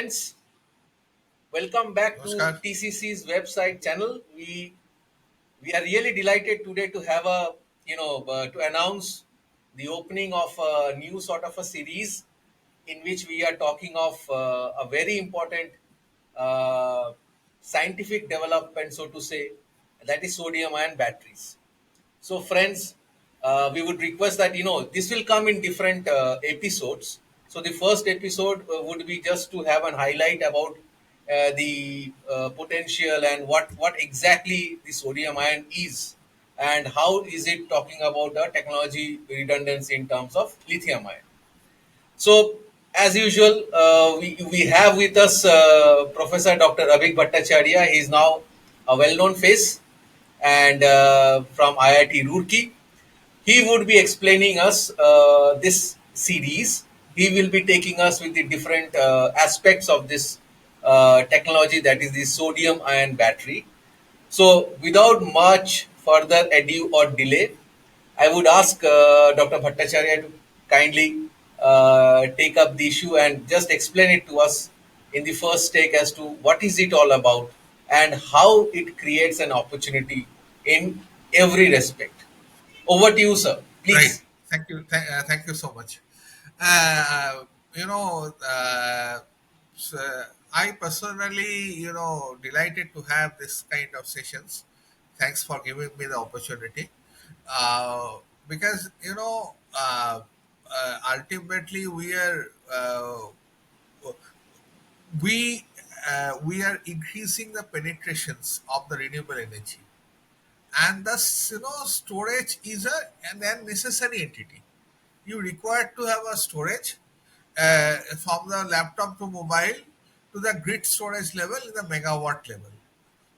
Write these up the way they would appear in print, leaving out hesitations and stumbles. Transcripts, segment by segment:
friends, welcome back to Namaskar. TCC's website channel. We are really delighted today to have to announce the opening of a new sort of a series in which we are talking of a very important uh, scientific development, so to say, that is sodium ion batteries. So, friends, we would request that this will come in different episodes. So, the first episode would be just to have an highlight about the potential and what exactly the sodium ion is, and how is it talking about the technology redundancy in terms of lithium ion. So, as usual, we have with us Professor Dr. Abhik Bhattacharya. He is now a well-known face and from IIT Roorkee. He would be explaining us this series. He will be taking us with the different aspects of this technology, that is the sodium ion battery. So, without much further ado or delay, I would ask Dr. Bhattacharya to kindly take up the issue and just explain it to us in the first take as to what is it all about and how it creates an opportunity in every respect. Over to you, sir. Right. Please. Thank you. Thank you so much. Uh, you know, so I personally, delighted to have this kind of sessions. Thanks for giving me the opportunity. Because ultimately we are increasing the penetrations of the renewable energy, and thus storage is an necessary entity. You require to have a storage from the laptop to mobile to the grid storage level in the megawatt level.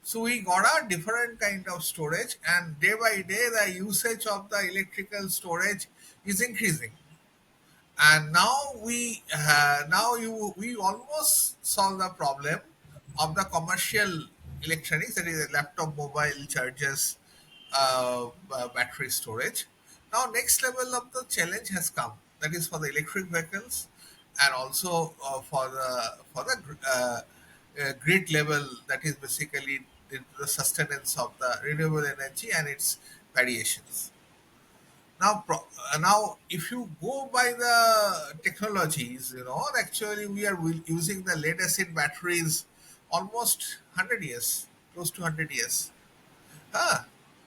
So we got a different kind of storage, and day by day the usage of the electrical storage is increasing. And we almost solve the problem of the commercial electronics, that is laptop, mobile chargers, battery storage. Now next level of the challenge has come, that is for the electric vehicles, and also for the grid level, that is basically the sustenance of the renewable energy and its variations. Now, if you go by the technologies, actually we are using the lead acid batteries almost 100 years, close to 100 years. Ah,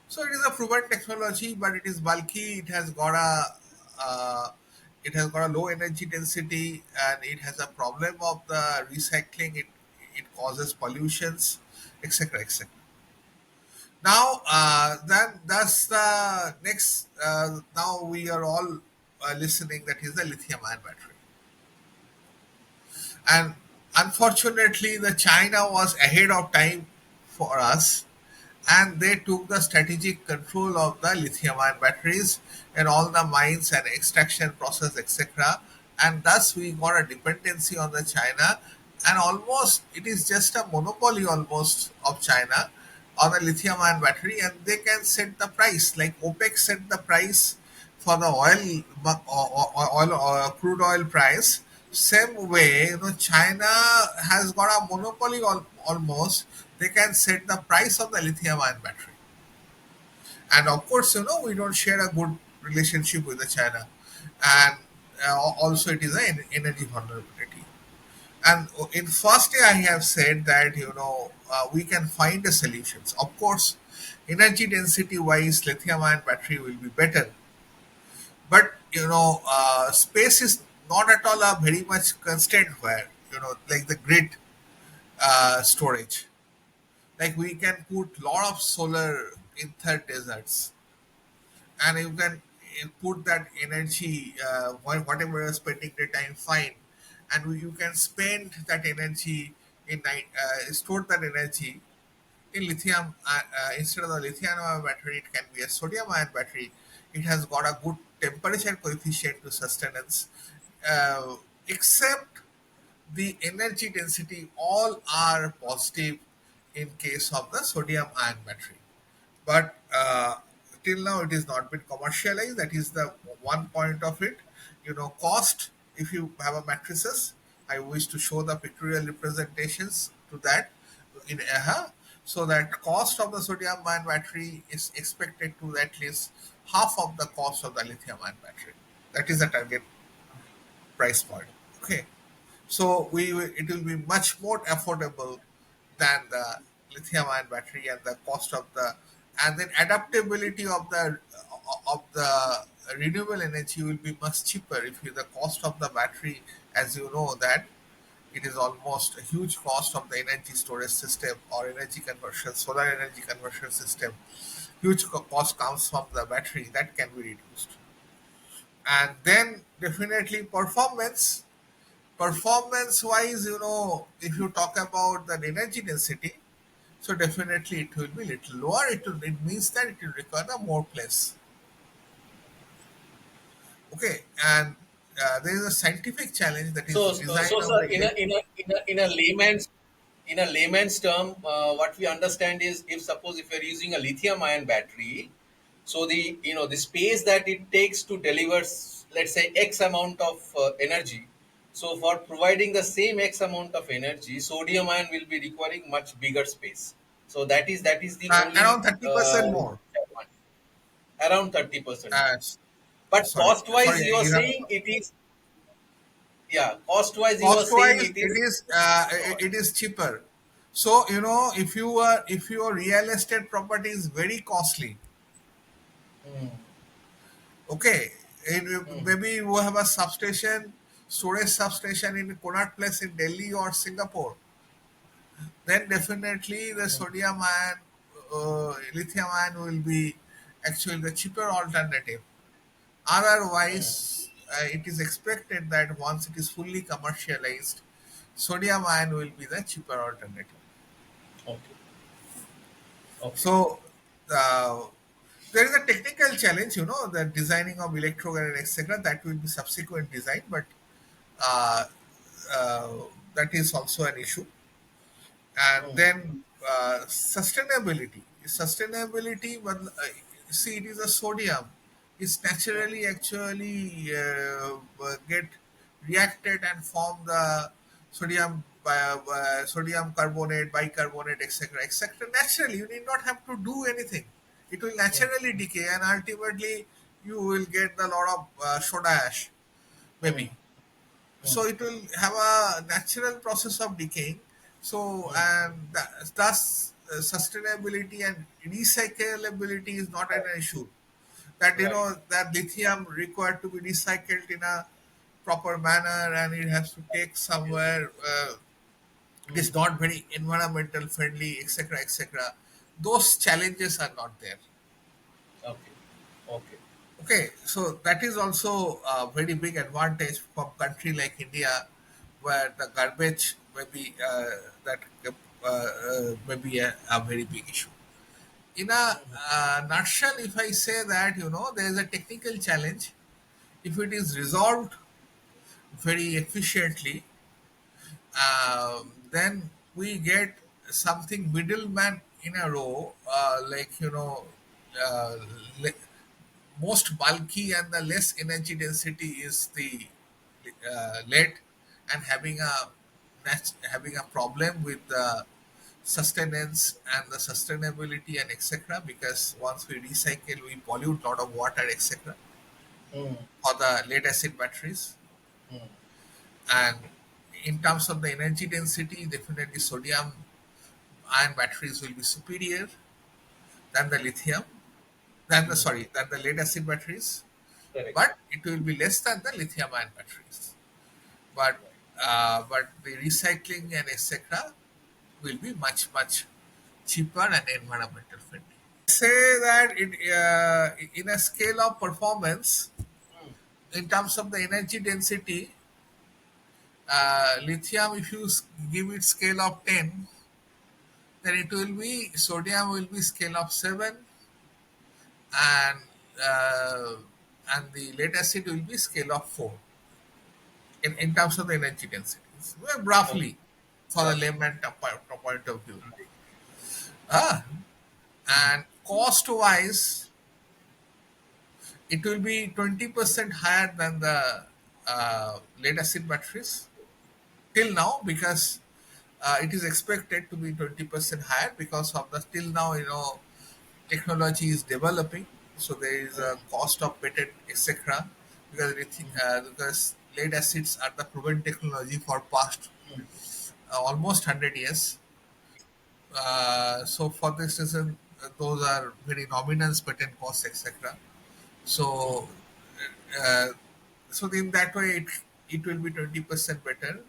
so it is a proven technology, but it is bulky. Uh, it has got a low energy density, and it has a problem of the recycling. It causes pollutions, etc., etc. Now, then that's the next. Now we are all listening. That is the lithium-ion battery, and unfortunately, the China was ahead of time for us, and they took the strategic control of the lithium-ion batteries and all the mines and extraction process, etc. And thus we got a dependency on the China, and almost it is just a monopoly almost of China on the lithium-ion battery, and they can set the price like OPEC set the price for the crude oil price. Same way, China has got a monopoly almost. They can set the price of the lithium-ion battery, and of course, we don't share a good relationship with the China, and also it is an energy vulnerability. And in first day, I have said that we can find the solutions. Of course, energy density wise, lithium-ion battery will be better, but space is not at all a very much constraint where like the grid storage. Like we can put lot of solar in third deserts, and you can put that energy whatever you're spending the time fine, and you can spend that energy in night, store that energy in lithium. Instead of the lithium ion battery, it can be a sodium ion battery. It has got a good temperature coefficient to sustenance, except the energy density all are positive in case of the sodium ion battery, but till now it is not been commercialized. That is the one point of it. Cost, if you have a matrices, I wish to show the pictorial representations to that in so that cost of the sodium ion battery is expected to at least half of the cost of the lithium ion battery. That is the target price point. Okay, so it will be much more affordable than the lithium ion battery, and the cost of the and then adaptability of the renewable energy will be much cheaper if the cost of the battery, as you know, that it is almost a huge cost of the energy storage system or energy conversion, solar energy conversion system. Huge cost comes from the battery that can be reduced. And then definitely performance wise, if you talk about the energy density, so definitely it will be little lower. It means that it will require a more place. Okay, and there is a scientific challenge, that is design of Sir, the in a layman's term, what we understand is, if suppose if you're using a lithium ion battery, so the the space that it takes to deliver, let's say, X amount of energy. So for providing the same X amount of energy, sodium ion will be requiring much bigger space. So that is the only around 30% more. around 30% more. Uh, But Sorry, cost wise, you are you have saying it is, yeah, cost wise you are cost saying wise it is lower. it is cheaper. So if your real estate property is very costly, Mm, okay, mm, maybe you have a substation, storage substation in Connaught Place in Delhi or Singapore, then definitely the mm, sodium ion, lithium ion will be actually the cheaper alternative. mm. Otherwise, it is expected that once it is fully commercialized, sodium ion will be the cheaper alternative. Okay, okay. So, uh, there is a technical challenge, the designing of electrode, etc. That will be subsequent design, but uh, uh, that is also an issue. And Mm, then sustainability, but see, it is a sodium. It's mm, naturally actually get reacted and form the sodium carbonate, bicarbonate, etc., etc. Naturally, you need not have to do anything. It will mm, naturally decay, and ultimately you will get a lot of soda ash, mm, maybe. mm, So it will have a natural process of decaying. So mm. and thus sustainability and recyclability is not an Right, issue. That right. that lithium required to be recycled in a proper manner, and it has to take Yes. somewhere. It Mm. is not very environmental friendly, etc., etc. Those challenges are not there. Okay, okay. Okay, so that is also a very big advantage from country like India, where the garbage may be a very big issue. In a nutshell, if I say that there is a technical challenge, if it is resolved very efficiently, then we get something middleman in a row, like uh, le- most bulky and the less energy density is the lead, and having a problem with the sustenance and the sustainability and etc., because once we recycle we pollute a lot of water, etc., Mm, for the lead acid batteries. mm, And in terms of the energy density, definitely sodium ion batteries will be superior than the lithium mm. than the lead acid batteries, Correct. but it will be less than the lithium ion batteries. But Right. the recycling and etc. will be much cheaper and environmental friendly. Say that in a scale of performance, Mm, in terms of the energy density, lithium, if you give it scale of 10, then it will be sodium will be scale of 7, and uh, the lead acid will be scale of 4 in terms of the energy densities. Well, okay. roughly, for the Roughly. layman point of view. Right. Ah, Mm, and cost wise, it will be 20% higher than the lead acid batteries, till now, because it is expected to be 20% higher because of the till now, technology is developing. So there is a cost of patent, etc. Because because lead acids are the proven technology for past almost 100 years. So for this reason, those are very nominal patent costs, etc. So, uh, so in that way, it will be 20% better.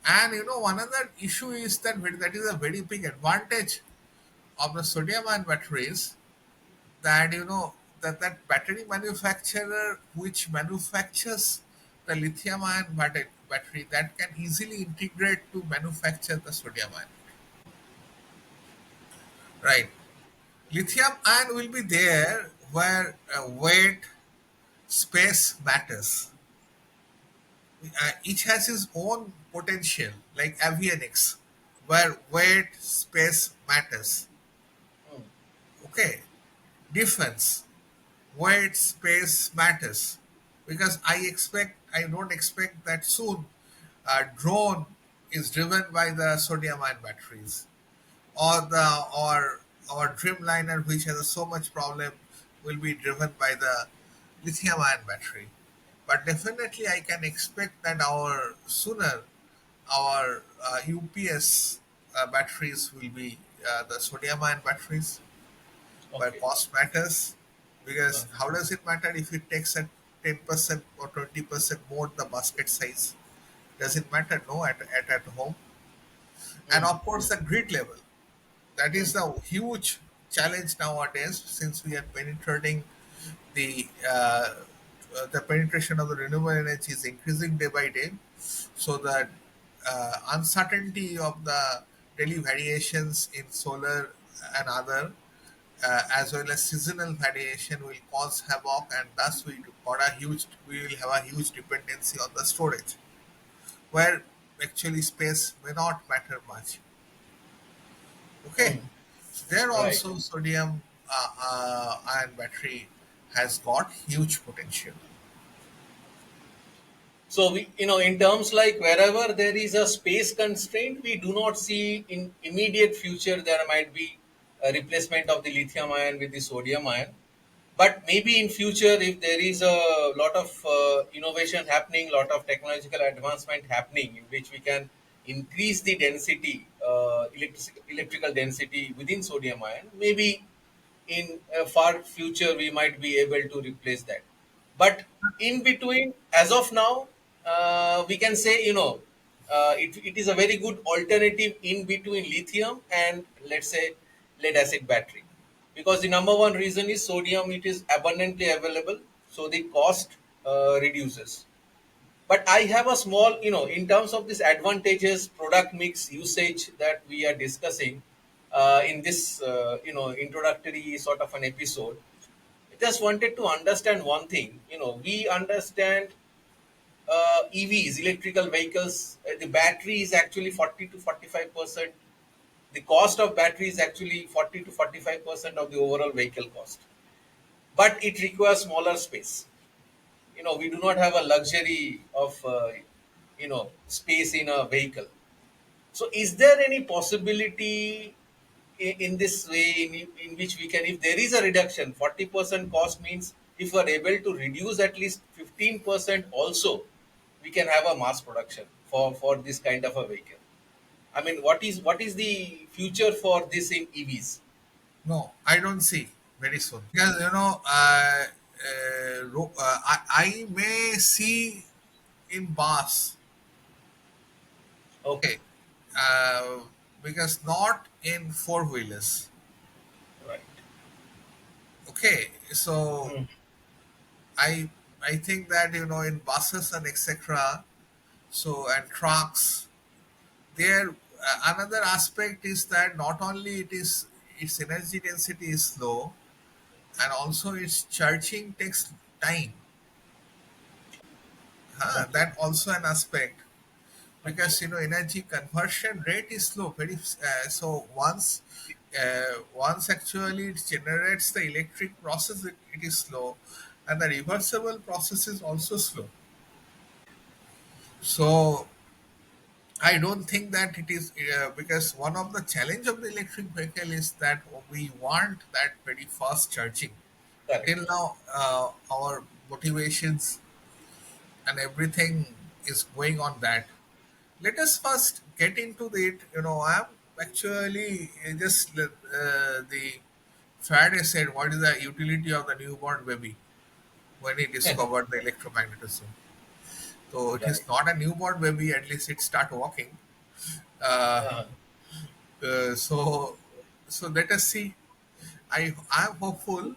And one other issue is that is a very big advantage of the sodium ion batteries, that that battery manufacturer which manufactures the lithium ion battery, that can easily integrate to manufacture the sodium ion, right? Lithium ion will be there where weight, space matters. Each has its own potential, like avionics, where weight, space matters. Mm. Okay, defense, weight, space matters, because I don't expect that soon a drone is driven by the sodium ion batteries, or Dreamliner, which has so much problem, will be driven by the lithium ion battery. But definitely, I can expect that our UPS batteries will be the sodium ion batteries, where Okay. cost matters. Because Uh-huh. how does it matter if it takes a 10% or 20% more the basket size? Does it matter? No, at home. And Mm. of course, the grid level. That is Mm. the huge challenge nowadays, since we are penetrating the the penetration of the renewable energy is increasing day by day. So that uncertainty of the daily variations in solar and other, as well as seasonal variation, will cause havoc, and thus we will have a huge dependency on the storage, where actually space may not matter much. Okay, Mm. there Right. also sodium ion battery has got huge potential. So we, in terms like wherever there is a space constraint, we do not see in immediate future there might be a replacement of the lithium ion with the sodium ion. But maybe in future, if there is a lot of innovation happening, lot of technological advancement happening, in which we can increase the density, electrical density within sodium ion, maybe in a far future we might be able to replace that. But in between, as of now, we can say, it is a very good alternative in between lithium and, let's say, lead acid battery, because the number one reason is sodium, it is abundantly available, so the cost reduces. But I have a small, in terms of this advantages, product mix, usage that we are discussing in this, introductory sort of an episode. I just wanted to understand one thing. We understand EVs, electrical vehicles, the battery is actually 40 to 45%. The cost of battery is actually 40 to 45% of the overall vehicle cost. But it requires smaller space. We do not have a luxury of, space in a vehicle. So, is there any possibility in this way in which we can, if there is a reduction, 40% cost means if we are able to reduce at least 15% also, we can have a mass production for this kind of a vehicle. I mean, what is the future for this in EVs? No, I don't see very soon, because I may see in bus. Okay, Okay, uh, because not in four wheelers. right. Okay, so Mm. I I think that in buses and etc. So, and trucks, there another aspect is that not only its energy density is low, and also its charging takes time. Huh? Okay, That also an aspect, acha. because energy conversion rate is slow. Very so once actually it generates the electric process, it is slow, and the reversible process is also slow. So I don't think that it is because one of the challenge of the electric vehicle is that we want that very fast charging. Correct. Till now, our motivations and everything is going on that. Let us first get into it. I'm actually just the Faraday said, "What is the utility of the newborn baby?" When he discovered the electromagnetism. So it Right. is not a newborn baby. At least it start walking. Uh, Uh-huh. so let us see. I'm hopeful,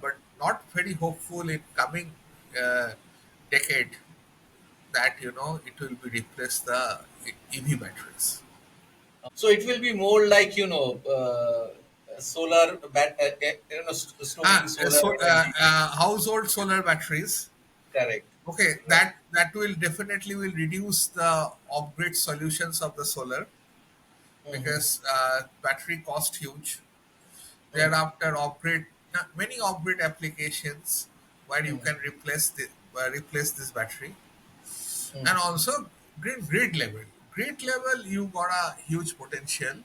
but not very hopeful in coming uh, decade that it will be replace the EV batteries. So it will be more like solar stoking solar energy. Household solar batteries. Correct. Okay, Right. that will definitely will reduce the off-grid solutions of the solar Mm-hmm. because battery cost huge. Mm-hmm. Thereafter, off-grid many off-grid applications where you Mm-hmm. can replace this battery, and Mm-hmm. also grid level. Grid level, you got a huge potential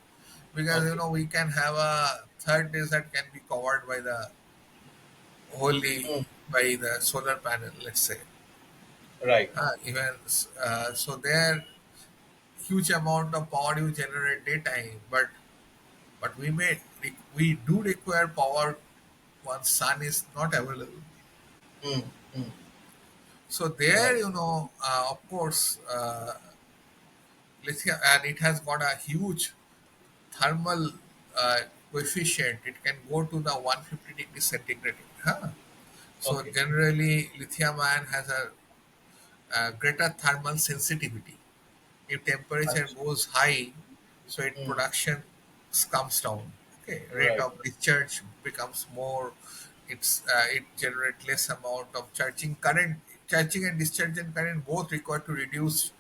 because Okay. we can have a third desert can be covered by the wholly Mm. by the solar panel. Let's say, Right. even so, there huge amount of power you generate daytime, but we do require power once sun is not available. Mm. Mm. So there, Right. of course, lithium, and it has got a huge thermal uh, coefficient. It can go to the 150 degree centigrade. Huh? So Okay. generally, lithium ion has a greater thermal sensitivity. If temperature Achha. goes high, so its Mm. production comes down. Okay, rate Right. of discharge becomes more. It generates less amount of charging current. Charging and discharging current both required to reduce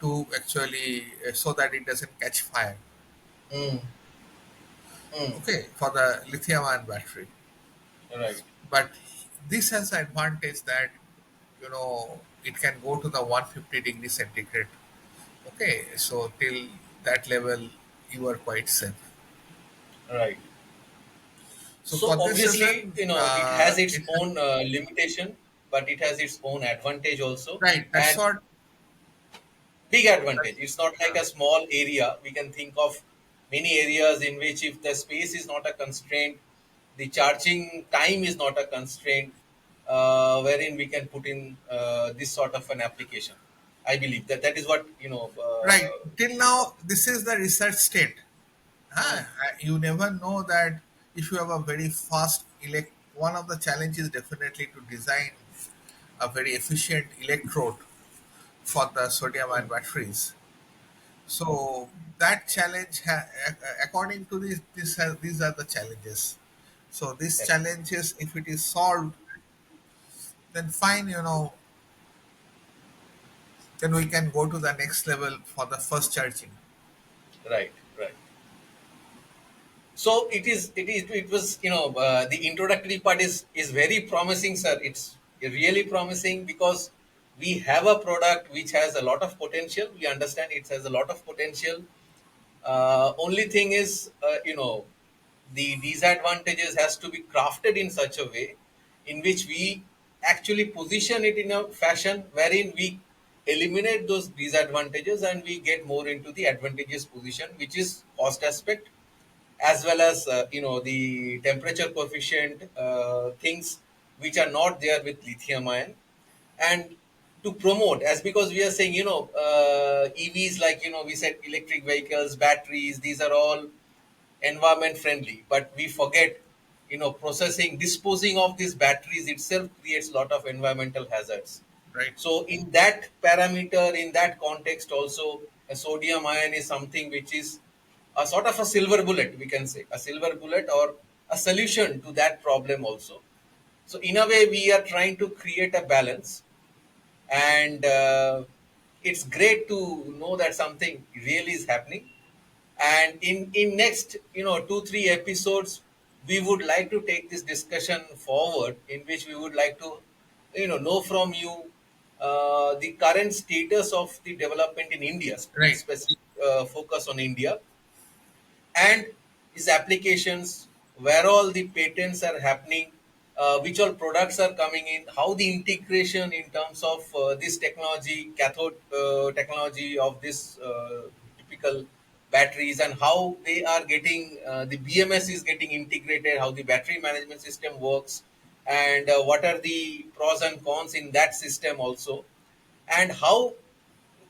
to actually so that it doesn't catch fire. Mm. Mm. Okay, for the lithium ion battery, Right. but this has the advantage that it can go to the 150 degree centigrade. Okay, so till that level, you are quite safe. Right. So So for this obviously, reason, it has its it has, own limitation, but it has its own advantage also. right. That's And what. big advantage. That's, It's not like a small area. We can think of many areas in which if the space is not a constraint, the charging time is not a constraint, wherein we can put in this sort of an application. I believe that that is what right. Till now, this is the research state. Mm, You never know that if you have a very fast one of the challenges definitely to design a very efficient electrode for the sodium ion mm, batteries. So that challenge, according to these are the challenges. So these correct, challenges, if it is solved, then fine. Then we can go to the next level for the first charging. right, right. So it was the introductory part is very promising, sir. It's really promising because we have a product which has a lot of potential. We understand it has a lot of potential. Only thing is, the disadvantages has to be crafted in such a way in which we actually position it in a fashion wherein we eliminate those disadvantages and we get more into the advantageous position, which is cost aspect as well as the temperature coefficient things which are not there with lithium ion. And to promote, as because we are saying EVs, like we said, electric vehicles, batteries, these are all environment friendly, but we forget processing, disposing of these batteries itself creates a lot of environmental hazards. Right. So in that parameter, in that context also, a sodium ion is something which is a sort of a silver bullet, we can say a silver bullet or a solution to that problem also. So in a way we are trying to create a balance. And it's great to know that something really is happening. And in next 2-3 episodes we would like to take this discussion forward, in which we would like to know from you the current status of the development in India, with Right. specific focus on India, and his applications, where all the patents are happening, which all products are coming in, how the integration in terms of this technology, cathode technology of this typical batteries, and how they are getting the BMS is getting integrated, how the battery management system works, and what are the pros and cons in that system also, and how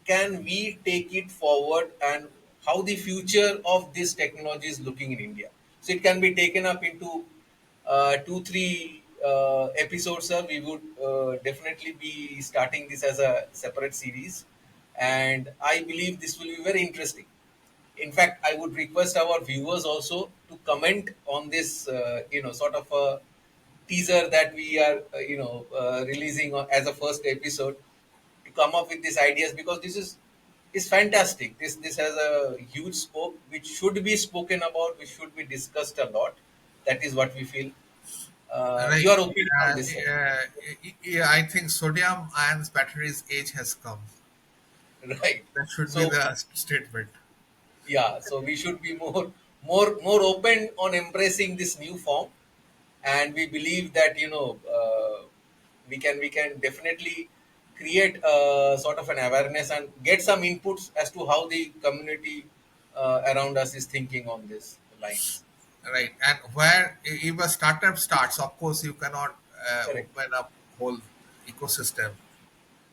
can we take it forward, and how the future of this technology is looking in India. So it can be taken up into 2 3 episodes, sir. We would definitely be starting this as a separate series, and I believe this will be very interesting. In fact, I would request our viewers also to comment on this, sort of a teaser that we are, releasing as a first episode, to come up with these ideas, because this is fantastic. This has a huge scope, which should be spoken about, which should be discussed a lot. That is what we feel. Right. Your opinion on this, sir? Yeah, I think sodium ions batteries age has come. Right. That should be So the statement. yeah, so we should be more open on embracing this new form, and we believe that we can definitely create a sort of an awareness and get some inputs as to how the community around us is thinking on these lines. Right. And where if a startup starts, of course, you cannot Correct. open up whole ecosystem.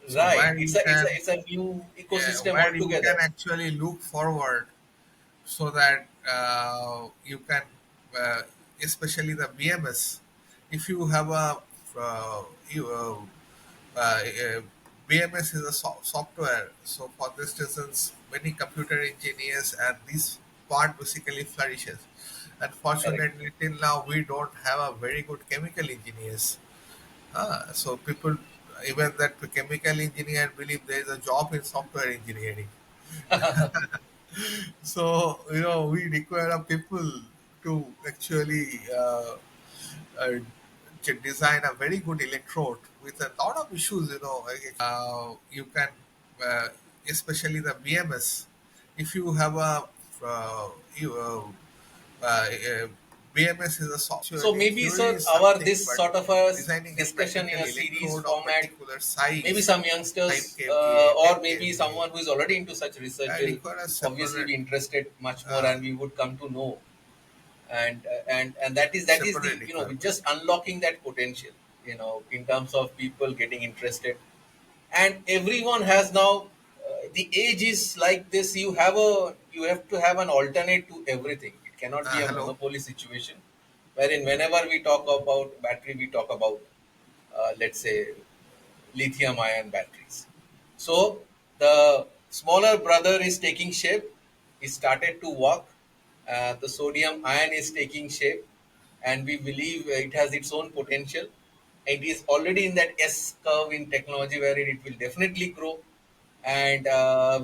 So Right. It's a new ecosystem where you can altogether. actually look forward so that you can, uh, especially the BMS, if you have a uh, you, BMS is a software. So for this instance, many computer engineers and this part basically flourishes. Correct. Unfortunately, till now we don't have a very good chemical engineers. So people, even that chemical engineer believe there is a job in software engineering. So we require a people to actually uh, design a very good electrode with a lot of issues. You can, uh, especially the BMS. If you have a you BMS is a So actually maybe, theory sir, is our something, this but sort of a designing a discussion in practical a series electrode of format, particular maybe size, some 5 youngsters, kVA, 10 or maybe kVA, someone who is already into such research will require a obviously separate be interested much more, uh, and we would come to know. And that is the, separate we're requirement. just unlocking that potential, in terms of people getting interested. And everyone has now, the age is like this. You have to have an alternate to everything. It cannot be a Hello. monopoly situation, wherein whenever we talk about battery, we talk about, let's say, lithium ion batteries. So the smaller brother is taking shape. He started to walk. The sodium ion is taking shape, and we believe it has its own potential. It is already in that S curve in technology, wherein it will definitely grow. And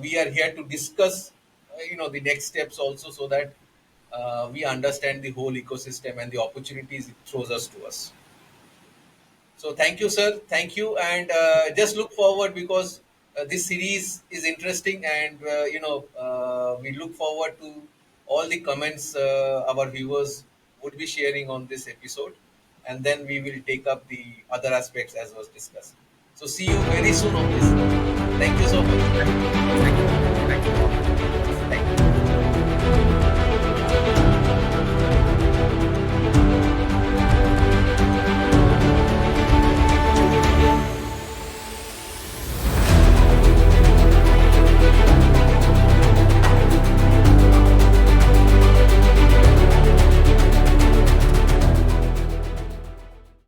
we are here to discuss, the next steps also, so that we understand the whole ecosystem and the opportunities it throws us to us. So thank you, sir. Thank you, and just look forward, because this series is interesting, and we look forward to all the comments our viewers would be sharing on this episode, and then we will take up the other aspects as was discussed. So see you very soon on this. Thank you so much. Thank you.